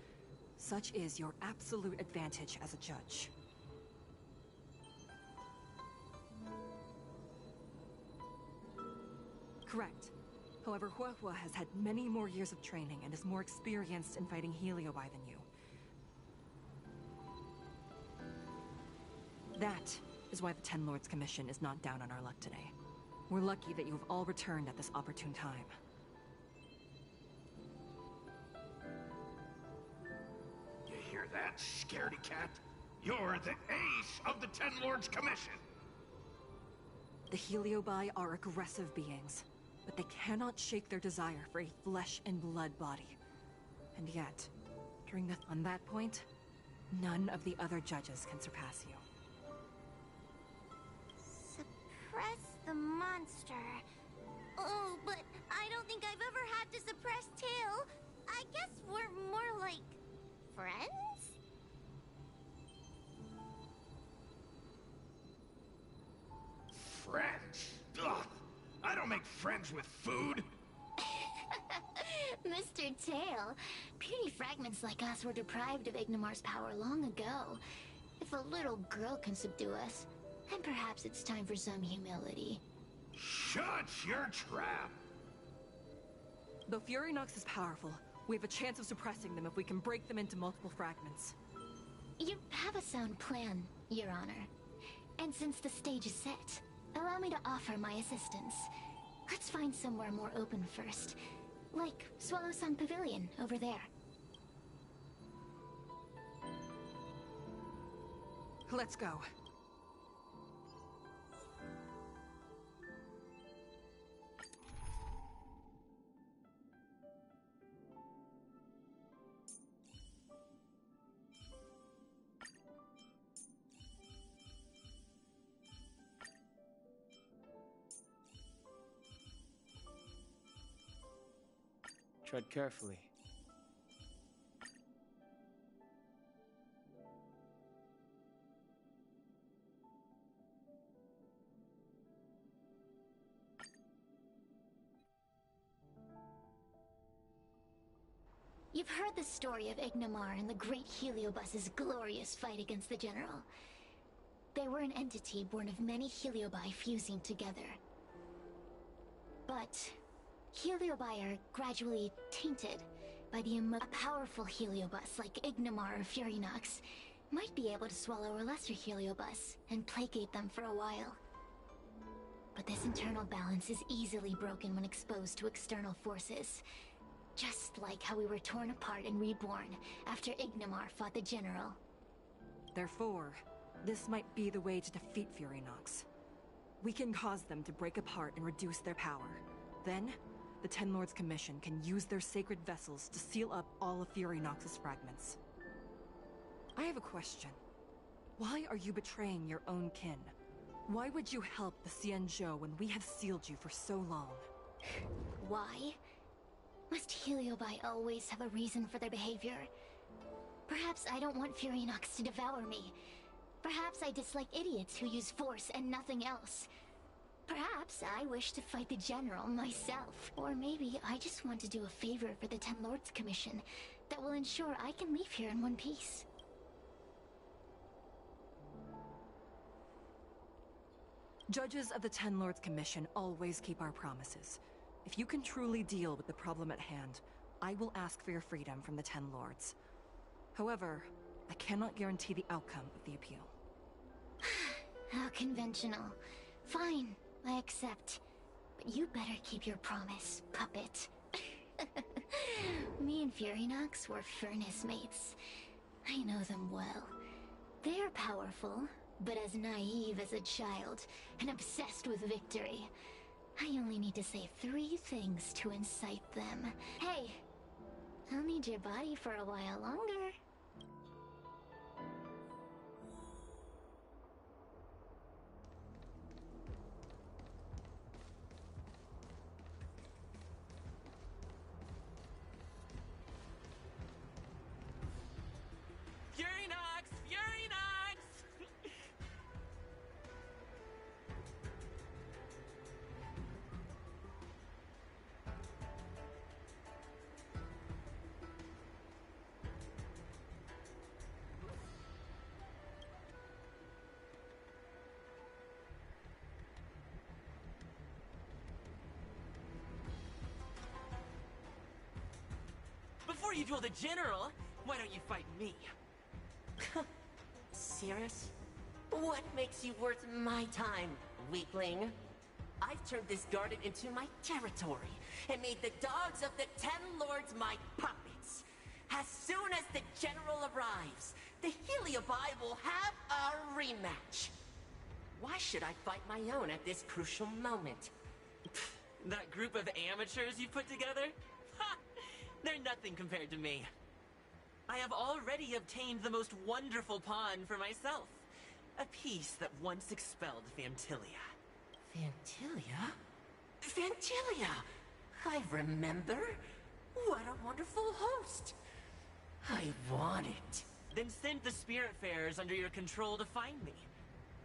Such is your absolute advantage as a judge. Correct. However, Huohua has had many more years of training and is more experienced in fighting heliobi than you. That is why the Ten Lords Commission is not down on our luck today. We're lucky that you have all returned at this opportune time. You hear that, scaredy cat? You're the ace of the Ten Lords Commission! The heliobi are aggressive beings, but they cannot shake their desire for a flesh and blood body. And yet, on that point, none of the other judges can surpass you. Suppress the monster. Oh, but I don't think I've ever had to suppress Tail. I guess we're more like... friends? Friends? Ugh. I don't make friends with food. Mr. Tail, puny fragments like us were deprived of Ignimar's power long ago. If a little girl can subdue us, then perhaps it's time for some humility. Shut your trap! Though Fury Nox is powerful, we have a chance of suppressing them if we can break them into multiple fragments. You have a sound plan, Your Honor. And since the stage is set, allow me to offer my assistance. Let's find somewhere more open first. Like Swallow Song Pavilion, over there. Let's go. Tread carefully. You've heard the story of Ignimar and the great Heliobus's glorious fight against the General. They were an entity born of many Heliobi fusing together. But Heliobi are gradually tainted by a powerful Heliobus like Ignimar or Fury Nox might be able to swallow a lesser Heliobus and placate them for a while. But this internal balance is easily broken when exposed to external forces. Just like how we were torn apart and reborn after Ignimar fought the General. Therefore, this might be the way to defeat Fury Nox. We can cause them to break apart and reduce their power. Then, the Ten Lords Commission can use their sacred vessels to seal up all of Fury Nox's fragments. I have a question. Why are you betraying your own kin? Why would you help the Xianzhou when we have sealed you for so long? Why? Must Heliobi always have a reason for their behavior? Perhaps I don't want Fury Nox to devour me. Perhaps I dislike idiots who use force and nothing else. Perhaps I wish to fight the General myself. Or maybe I just want to do a favor for the Ten Lords Commission that will ensure I can leave here in one piece. Judges of the Ten Lords Commission always keep our promises. If you can truly deal with the problem at hand, I will ask for your freedom from the Ten Lords. However, I cannot guarantee the outcome of the appeal. How conventional. Fine, I accept. But you better keep your promise, puppet. Me and Fury Nox were furnace mates. I know them well. They're powerful, but as naive as a child, and obsessed with victory. I only need to say 3 things to incite them. Hey, I'll need your body for a while longer. Fury Nox! Fury Nox! Before you duel the General, why don't you fight me? Serious? What makes you worth my time, weakling? I've turned this garden into my territory and made the dogs of the Ten Lords my puppets. As soon as the General arrives, the Heliobi will have a rematch. Why should I fight my own at this crucial moment? That group of amateurs you put together? Ha! They're nothing compared to me. I have already obtained the most wonderful pawn for myself. A piece that once expelled Fantilia. Fantilia? Fantilia! I remember. What a wonderful host. I want it. Then send the Spiritfarers under your control to find me.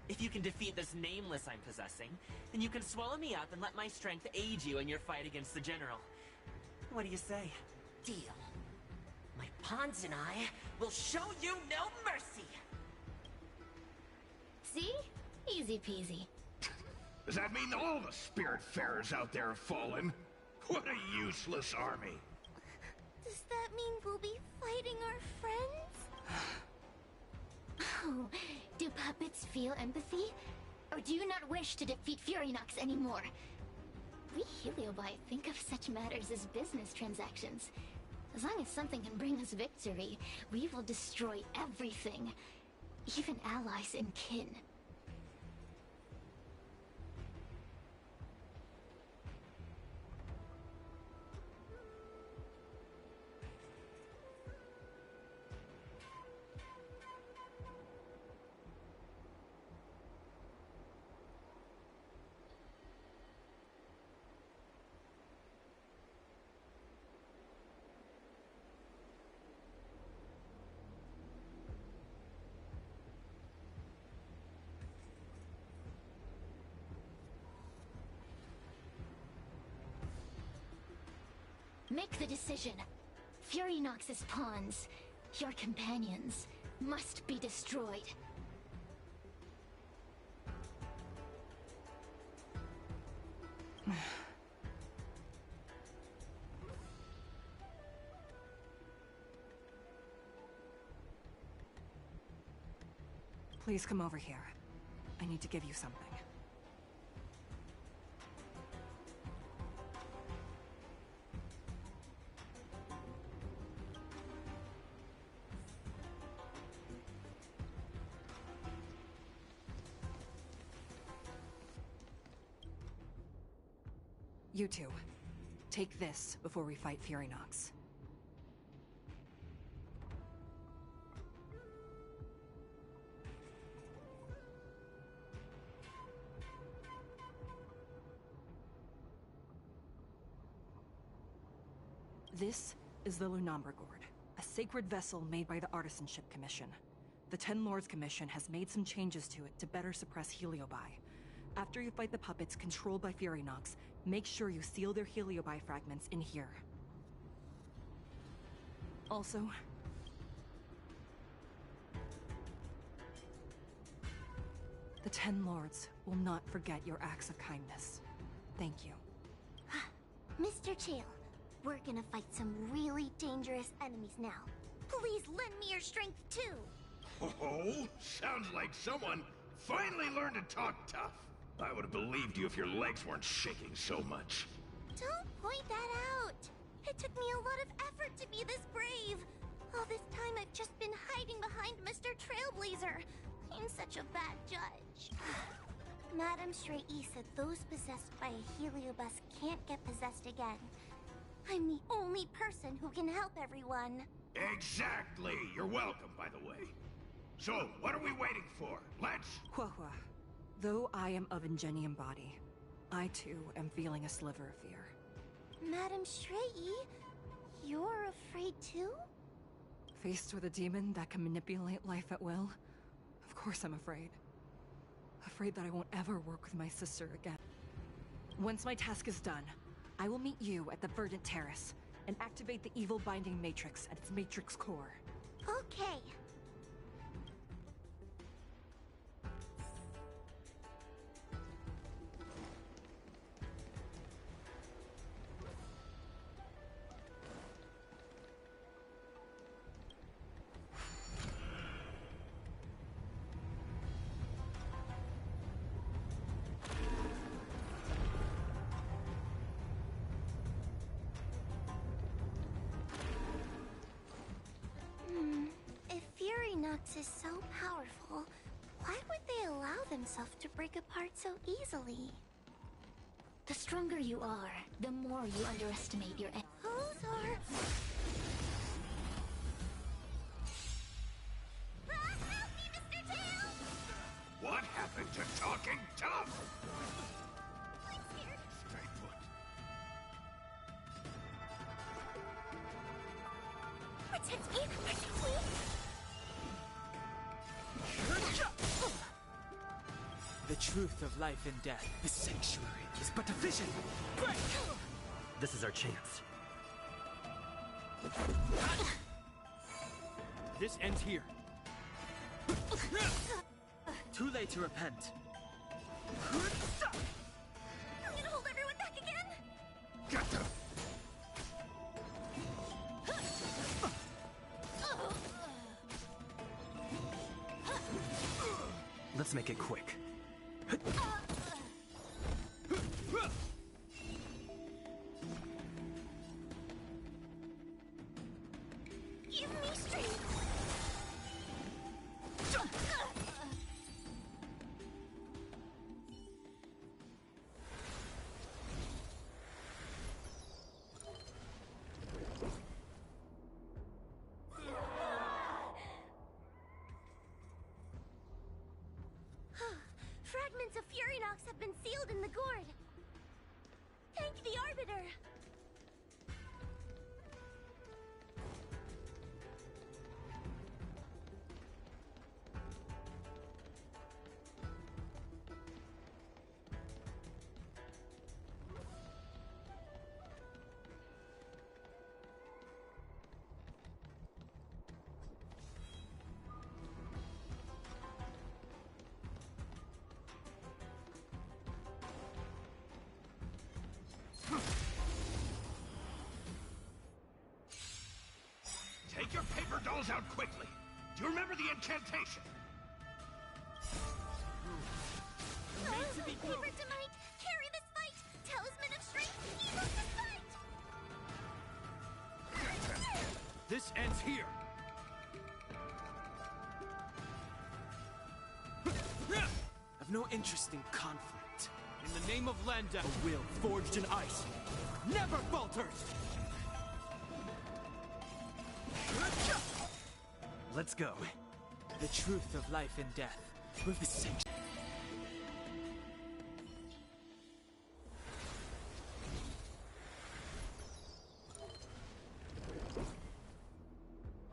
If you can defeat this nameless I'm possessing, then you can swallow me up and let my strength aid you in your fight against the General. What do you say? Deal. My pawns and I will show you no mercy! See? Easy peasy. Does that mean all the Spiritfarers out there have fallen? What a useless army! Does that mean we'll be fighting our friends? Oh, do puppets feel empathy? Or do you not wish to defeat Furynox anymore? We Heliobi think of such matters as business transactions. As long as something can bring us victory, we will destroy everything. Even allies and kin. Make the decision. Furynox's pawns, your companions, must be destroyed. Please come over here. I need to give you something. You two, take this before we fight Furynox. This is the Lunombre Gourd, a sacred vessel made by the Artisanship Commission. The Ten Lords Commission has made some changes to it to better suppress Heliobi. After you fight the puppets controlled by Furynox, make sure you seal their Heliobi fragments in here. Also, the Ten Lords will not forget your acts of kindness. Thank you. Mr. Chael, we're gonna fight some really dangerous enemies now. Please lend me your strength too! Oh, sounds like someone finally learned to talk tough. I would have believed you if your legs weren't shaking so much. Don't point that out! It took me a lot of effort to be this brave. All this time I've just been hiding behind Mr. Trailblazer. I'm such a bad judge. Madame Shrey said those possessed by a Heliobus can't get possessed again. I'm the only person who can help everyone. Exactly! You're welcome, by the way. So, what are we waiting for? Let's... Huahua, though I am of Ingenium body, I too am feeling a sliver of fear. Madame Shrey, you're afraid too? Faced with a demon that can manipulate life at will, of course I'm afraid. Afraid that I won't ever work with my sister again. Once my task is done, I will meet you at the Verdant Terrace and activate the evil binding matrix at its matrix core. Okay. If Furynox is so powerful, why would they allow themselves to break apart so easily? The stronger you are, the more you underestimate your enemy. Those are... help me, Mr. Tail! What happened to talking tough? I'm scared. Stay put. Protect me! Protect me! The truth of life and death. The sanctuary is but a vision. Break! This is our chance. This ends here. Too late to repent. I'm gonna hold everyone back again! Get them! Let's make it quick. Give me strength! Fragments of Furynox have been sealed in the gourd. Thank the Arbiter. Take your paper dolls out quickly. Do you remember the incantation? Paper Demite, carry this fight! Talisman of strength, evoke this fight! This ends here. I've no interest in conflict. In the name of Landa, a will forged in ice never falters! Let's go. The truth of life and death with the sanctuary.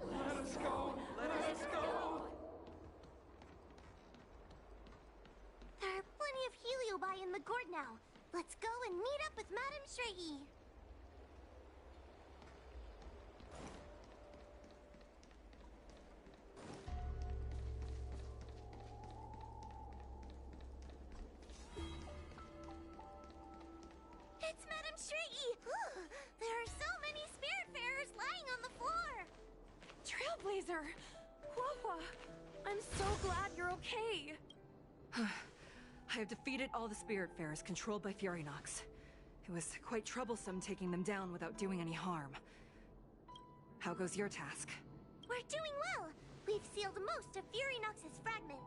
Let us go! Let us go! There are plenty of Heliobi in the gourd now. Let's go and meet up with Madame Shrey. It's Madame Shrey! There are so many Spiritfarers lying on the floor! Trailblazer! Wawa! I'm so glad you're okay! I have defeated all the Spiritfarers controlled by Furynox. It was quite troublesome taking them down without doing any harm. How goes your task? We're doing well! We've sealed most of Furynox's fragments.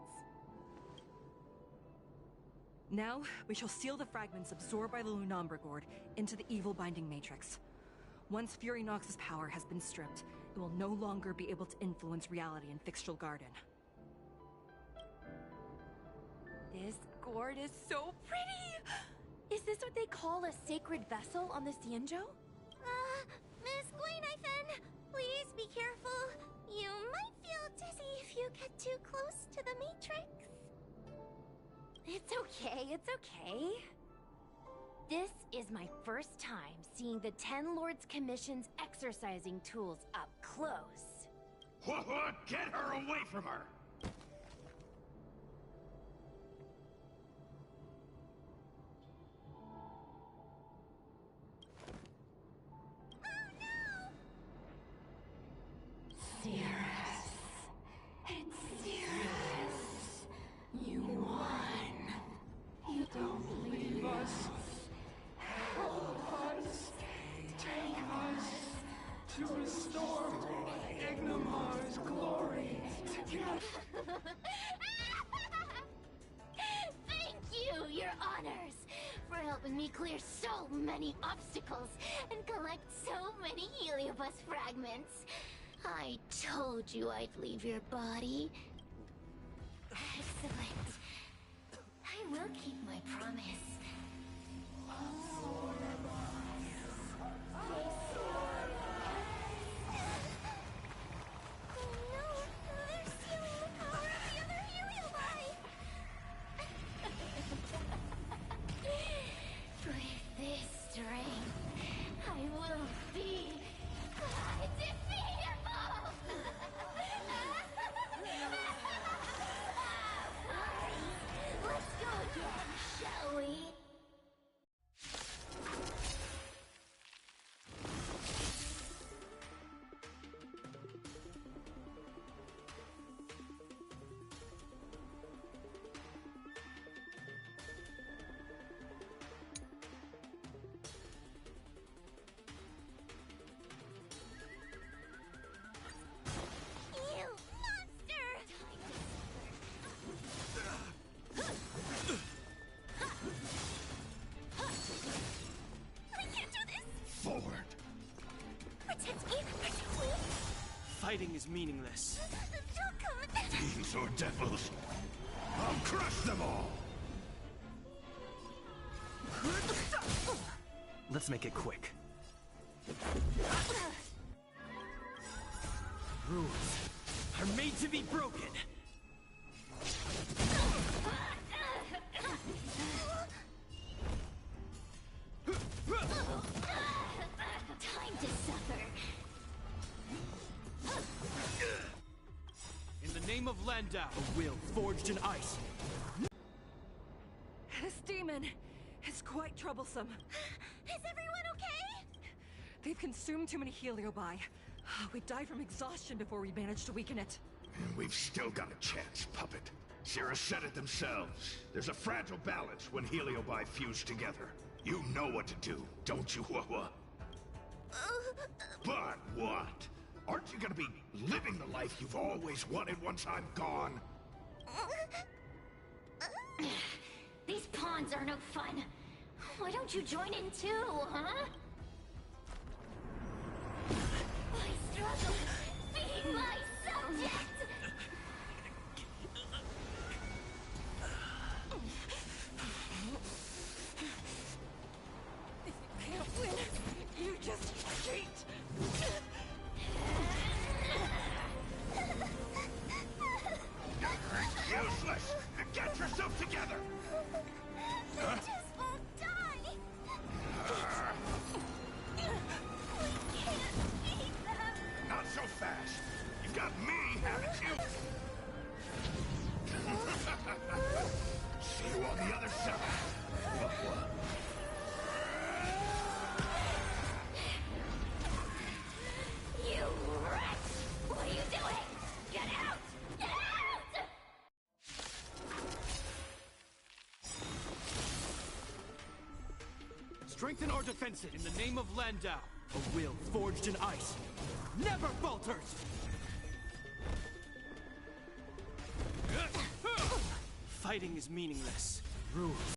Now, we shall seal the fragments absorbed by the Lunombra Gourd into the evil binding matrix. Once Furynox's power has been stripped, it will no longer be able to influence reality in Fixtral Garden. This gourd is so pretty! Is this what they call a sacred vessel on the Xianzhou? Miss Gwainifin, please be careful. You might feel dizzy if you get too close to the matrix. It's okay, it's okay. This is my first time seeing the Ten Lords Commission's exercising tools up close. What? Get her away from her! Cirrus. It's Cirrus. You won. You don't leave us. Help us. Take us to restore Ignimar's glory together. Thank you, Your Honors, for helping me clear so many obstacles and collect so many Heliobus fragments. I told you I'd leave your body. Excellent. I will keep my promise. Oh no, they're stealing the power of the other Heliobi! forward. Protect me! Protect me! Fighting is meaningless. Don't come! Fiends or devils, I'll crush them all! Let's make it quick. Rules are made to be broken. Time to suffer. In the name of Landau, a will forged in ice. This demon is quite troublesome. Is everyone okay? They've consumed too many heliobi. We died from exhaustion before we managed to weaken it. And we've still got a chance, Puppet. Sierra said it themselves. There's a fragile balance when heliobi fuse together. You know what to do, don't you, Wawa? But what? Aren't you gonna be living the life you've always wanted once I'm gone? These pawns are no fun. Why don't you join in too, huh? I struggle being my subject! If you can't win, you just cheat! Useless! Get yourself together! They just won't die! We can't beat them! Not so fast! You've got me, haven't you? See you on the other side! You wretch! What are you doing? Get out! Get out! Strengthen our defenses in the name of Landau. A will forged in ice never falters! Fighting is meaningless. Rules